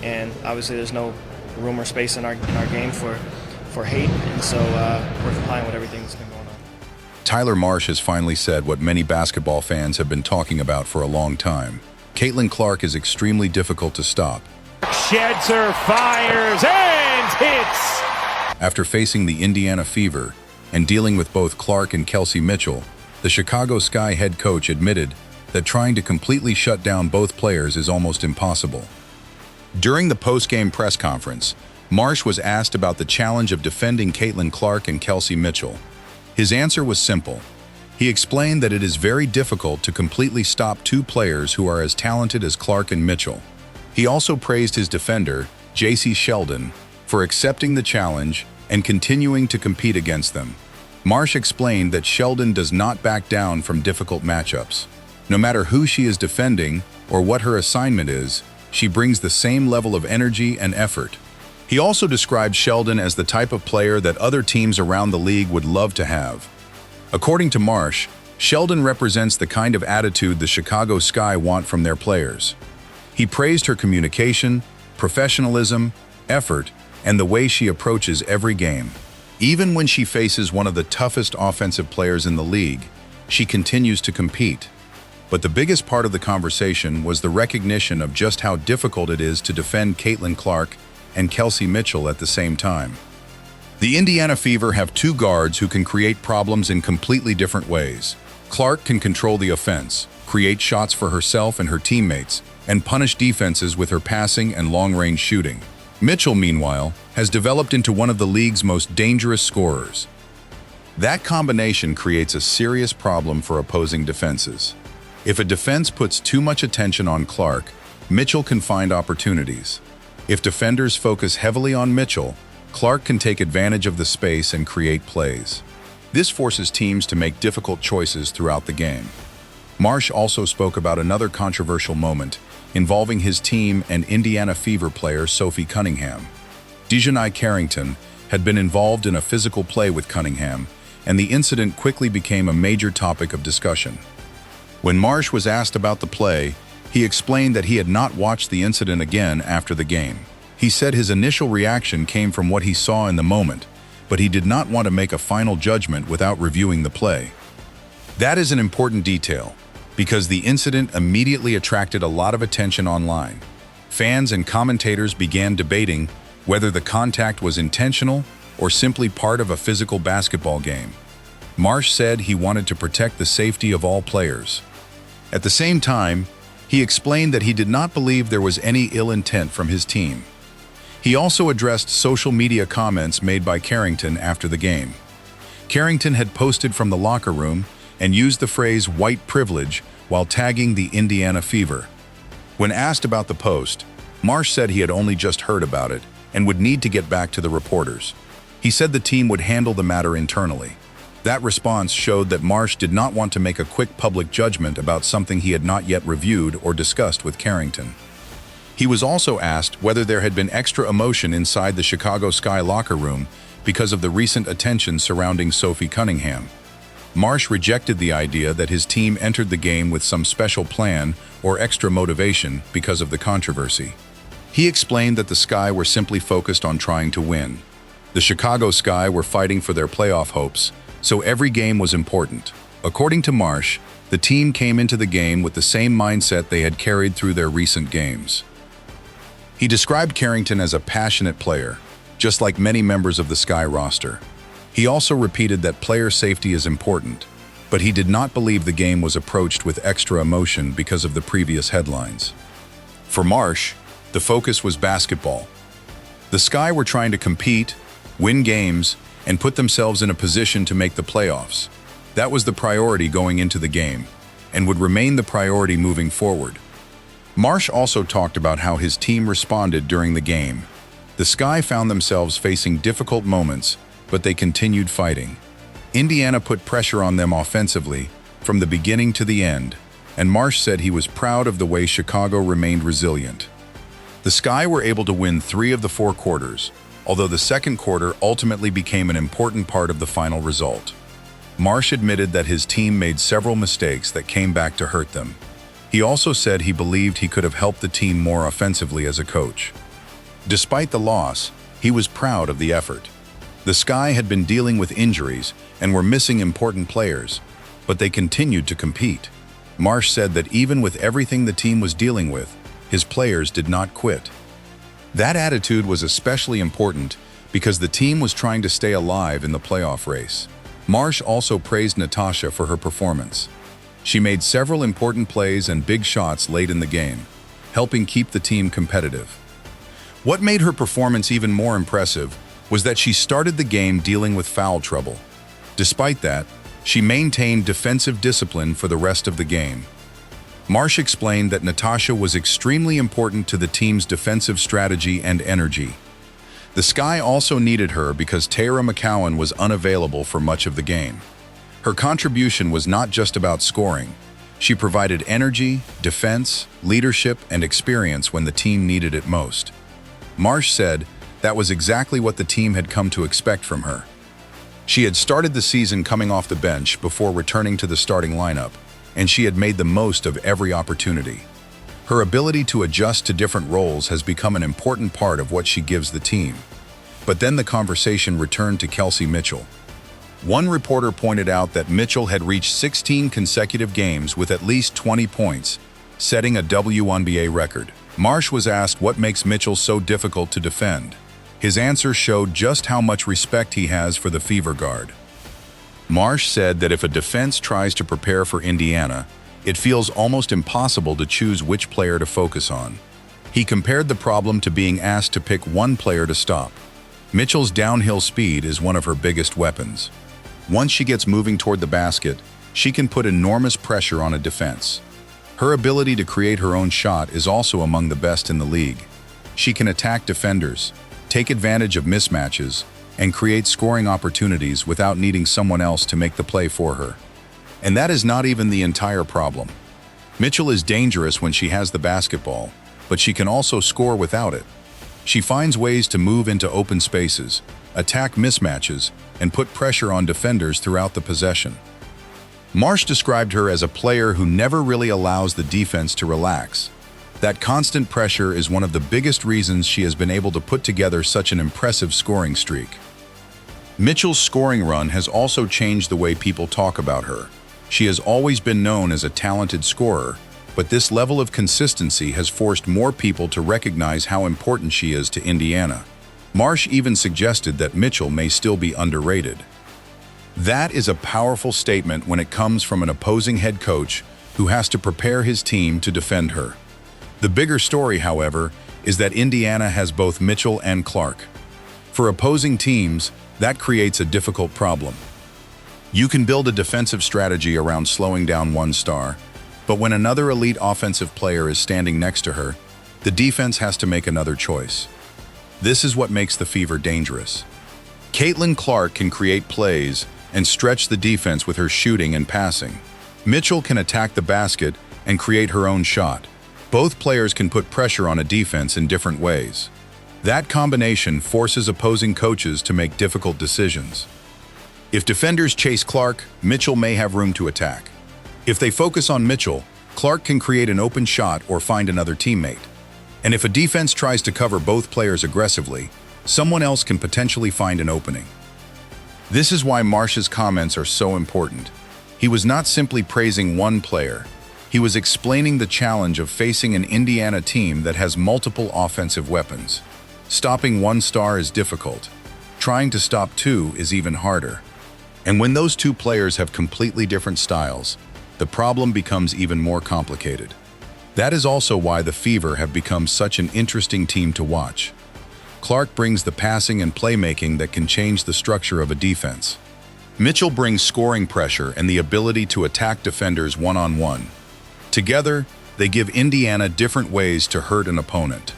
and obviously there's no room or space in our game for hate, and so we're complying with everything that's been going on. Tyler Marsh has finally said what many basketball fans have been talking about for a long time. Caitlin Clark is extremely difficult to stop. Sheds her, fires, and hits! After facing the Indiana Fever and dealing with both Clark and Kelsey Mitchell, the Chicago Sky head coach admitted that trying to completely shut down both players is almost impossible. During the post-game press conference, Marsh was asked about the challenge of defending Caitlin Clark and Kelsey Mitchell. His answer was simple. He explained that it is very difficult to completely stop two players who are as talented as Clark and Mitchell. He also praised his defender, J.C. Sheldon, for accepting the challenge and continuing to compete against them. Marsh explained that Sheldon does not back down from difficult matchups. No matter who she is defending or what her assignment is, she brings the same level of energy and effort. He also described Sheldon as the type of player that other teams around the league would love to have. According to Marsh, Sheldon represents the kind of attitude the Chicago Sky want from their players. He praised her communication, professionalism, effort, and the way she approaches every game. Even when she faces one of the toughest offensive players in the league, she continues to compete. But the biggest part of the conversation was the recognition of just how difficult it is to defend Caitlin Clark and Kelsey Mitchell at the same time. The Indiana Fever have two guards who can create problems in completely different ways. Clark can control the offense, create shots for herself and her teammates, and punish defenses with her passing and long-range shooting. Mitchell, meanwhile, has developed into one of the league's most dangerous scorers. That combination creates a serious problem for opposing defenses. If a defense puts too much attention on Clark, Mitchell can find opportunities. If defenders focus heavily on Mitchell, Clark can take advantage of the space and create plays. This forces teams to make difficult choices throughout the game. Marsh also spoke about another controversial moment involving his team and Indiana Fever player Sophie Cunningham. Dijonai Carrington had been involved in a physical play with Cunningham, and the incident quickly became a major topic of discussion. When Marsh was asked about the play, he explained that he had not watched the incident again after the game. He said his initial reaction came from what he saw in the moment, but he did not want to make a final judgment without reviewing the play. That is an important detail, because the incident immediately attracted a lot of attention online. Fans and commentators began debating whether the contact was intentional or simply part of a physical basketball game. Marsh said he wanted to protect the safety of all players. At the same time, he explained that he did not believe there was any ill intent from his team. He also addressed social media comments made by Carrington after the game. Carrington had posted from the locker room and used the phrase "white privilege" while tagging the Indiana Fever. When asked about the post, Marsh said he had only just heard about it and would need to get back to the reporters. He said the team would handle the matter internally. That response showed that Marsh did not want to make a quick public judgment about something he had not yet reviewed or discussed with Carrington. He was also asked whether there had been extra emotion inside the Chicago Sky locker room because of the recent attention surrounding Sophie Cunningham. Marsh rejected the idea that his team entered the game with some special plan or extra motivation because of the controversy. He explained that the Sky were simply focused on trying to win. The Chicago Sky were fighting for their playoff hopes, so every game was important. According to Marsh, the team came into the game with the same mindset they had carried through their recent games. He described Carrington as a passionate player, just like many members of the Sky roster. He also repeated that player safety is important, but he did not believe the game was approached with extra emotion because of the previous headlines. For Marsh, the focus was basketball. The Sky were trying to compete, win games, and put themselves in a position to make the playoffs. That was the priority going into the game, and would remain the priority moving forward. Marsh also talked about how his team responded during the game. The Sky found themselves facing difficult moments, but they continued fighting. Indiana put pressure on them offensively from the beginning to the end, and Marsh said he was proud of the way Chicago remained resilient. The Sky were able to win 3 of the 4 quarters, although the second quarter ultimately became an important part of the final result. Marsh admitted that his team made several mistakes that came back to hurt them. He also said he believed he could have helped the team more offensively as a coach. Despite the loss, he was proud of the effort. The Sky had been dealing with injuries and were missing important players, but they continued to compete. Marsh said that even with everything the team was dealing with, his players did not quit. That attitude was especially important because the team was trying to stay alive in the playoff race. Marsh also praised Natasha for her performance. She made several important plays and big shots late in the game, helping keep the team competitive. What made her performance even more impressive was that she started the game dealing with foul trouble. Despite that, she maintained defensive discipline for the rest of the game. Marsh explained that Natasha was extremely important to the team's defensive strategy and energy. The Sky also needed her because Tara McCowan was unavailable for much of the game. Her contribution was not just about scoring. She provided energy, defense, leadership, and experience when the team needed it most. Marsh said that was exactly what the team had come to expect from her. She had started the season coming off the bench before returning to the starting lineup, and she had made the most of every opportunity. Her ability to adjust to different roles has become an important part of what she gives the team. But then the conversation returned to Kelsey Mitchell. One reporter pointed out that Mitchell had reached 16 consecutive games with at least 20 points, setting a WNBA record. Marsh was asked what makes Mitchell so difficult to defend. His answer showed just how much respect he has for the Fever guard. Marsh said that if a defense tries to prepare for Indiana, it feels almost impossible to choose which player to focus on. He compared the problem to being asked to pick one player to stop. Mitchell's downhill speed is one of her biggest weapons. Once she gets moving toward the basket, she can put enormous pressure on a defense. Her ability to create her own shot is also among the best in the league. She can attack defenders, take advantage of mismatches, and create scoring opportunities without needing someone else to make the play for her. And that is not even the entire problem. Mitchell is dangerous when she has the basketball, but she can also score without it. She finds ways to move into open spaces, attack mismatches, and put pressure on defenders throughout the possession. Marsh described her as a player who never really allows the defense to relax. That constant pressure is one of the biggest reasons she has been able to put together such an impressive scoring streak. Mitchell's scoring run has also changed the way people talk about her. She has always been known as a talented scorer, but this level of consistency has forced more people to recognize how important she is to Indiana. Marsh even suggested that Mitchell may still be underrated. That is a powerful statement when it comes from an opposing head coach who has to prepare his team to defend her. The bigger story, however, is that Indiana has both Mitchell and Clark. For opposing teams, that creates a difficult problem. You can build a defensive strategy around slowing down one star, but when another elite offensive player is standing next to her, the defense has to make another choice. This is what makes the Fever dangerous. Caitlin Clark can create plays and stretch the defense with her shooting and passing. Mitchell can attack the basket and create her own shot. Both players can put pressure on a defense in different ways. That combination forces opposing coaches to make difficult decisions. If defenders chase Clark, Mitchell may have room to attack. If they focus on Mitchell, Clark can create an open shot or find another teammate. And if a defense tries to cover both players aggressively, someone else can potentially find an opening. This is why Marsh's comments are so important. He was not simply praising one player. He was explaining the challenge of facing an Indiana team that has multiple offensive weapons. Stopping one star is difficult. Trying to stop two is even harder. And when those two players have completely different styles, the problem becomes even more complicated. That is also why the Fever have become such an interesting team to watch. Clark brings the passing and playmaking that can change the structure of a defense. Mitchell brings scoring pressure and the ability to attack defenders one-on-one. Together, they give Indiana different ways to hurt an opponent.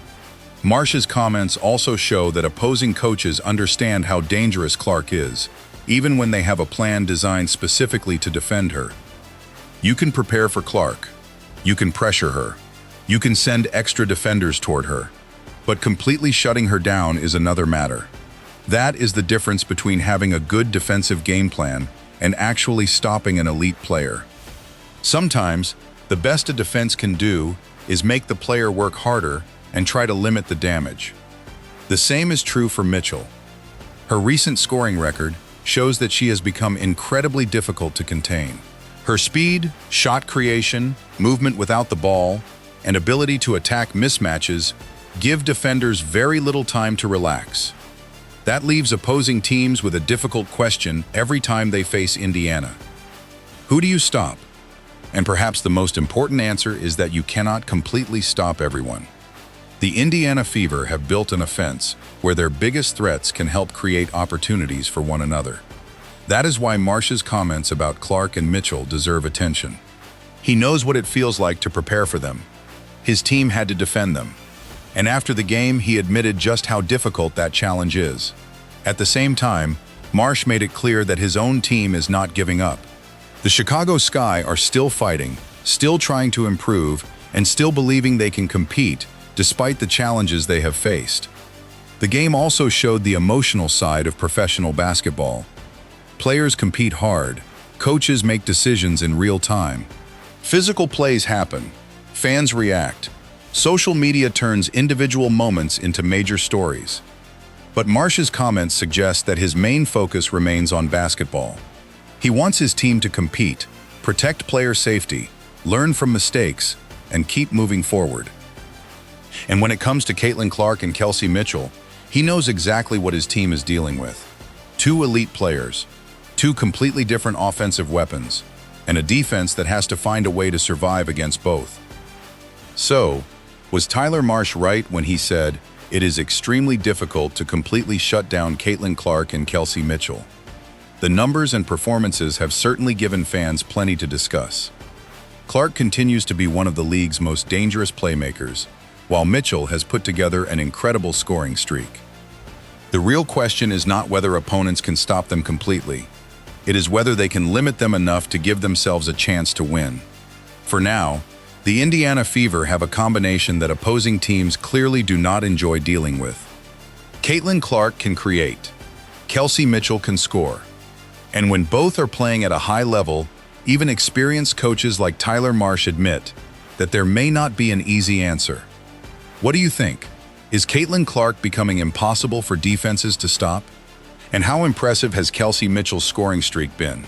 Marsh's comments also show that opposing coaches understand how dangerous Clark is, even when they have a plan designed specifically to defend her. You can prepare for Clark. You can pressure her. You can send extra defenders toward her. But completely shutting her down is another matter. That is the difference between having a good defensive game plan and actually stopping an elite player. Sometimes, the best a defense can do is make the player work harder and try to limit the damage. The same is true for Mitchell. Her recent scoring record shows that she has become incredibly difficult to contain. Her speed, shot creation, movement without the ball, and ability to attack mismatches give defenders very little time to relax. That leaves opposing teams with a difficult question every time they face Indiana. Who do you stop? And perhaps the most important answer is that you cannot completely stop everyone. The Indiana Fever have built an offense where their biggest threats can help create opportunities for one another. That is why Marsh's comments about Clark and Mitchell deserve attention. He knows what it feels like to prepare for them. His team had to defend them. And after the game, he admitted just how difficult that challenge is. At the same time, Marsh made it clear that his own team is not giving up. The Chicago Sky are still fighting, still trying to improve, and still believing they can compete despite the challenges they have faced. The game also showed the emotional side of professional basketball. Players compete hard, coaches make decisions in real time. Physical plays happen, fans react. Social media turns individual moments into major stories. But Marsh's comments suggest that his main focus remains on basketball. He wants his team to compete, protect player safety, learn from mistakes, and keep moving forward. And when it comes to Caitlin Clark and Kelsey Mitchell, he knows exactly what his team is dealing with. Two elite players, two completely different offensive weapons, and a defense that has to find a way to survive against both. So, was Tyler Marsh right when he said, "It is extremely difficult to completely shut down Caitlin Clark and Kelsey Mitchell"? The numbers and performances have certainly given fans plenty to discuss. Clark continues to be one of the league's most dangerous playmakers, while Mitchell has put together an incredible scoring streak. The real question is not whether opponents can stop them completely. It is whether they can limit them enough to give themselves a chance to win. For now, the Indiana Fever have a combination that opposing teams clearly do not enjoy dealing with. Caitlin Clark can create. Kelsey Mitchell can score. And when both are playing at a high level, even experienced coaches like Tyler Marsh admit that there may not be an easy answer. What do you think? Is Caitlin Clark becoming impossible for defenses to stop? And how impressive has Kelsey Mitchell's scoring streak been?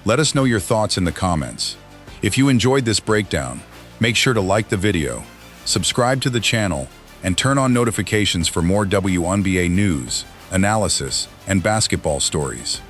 Let us know your thoughts in the comments. If you enjoyed this breakdown, make sure to like the video, subscribe to the channel, and turn on notifications for more WNBA news, analysis, and basketball stories.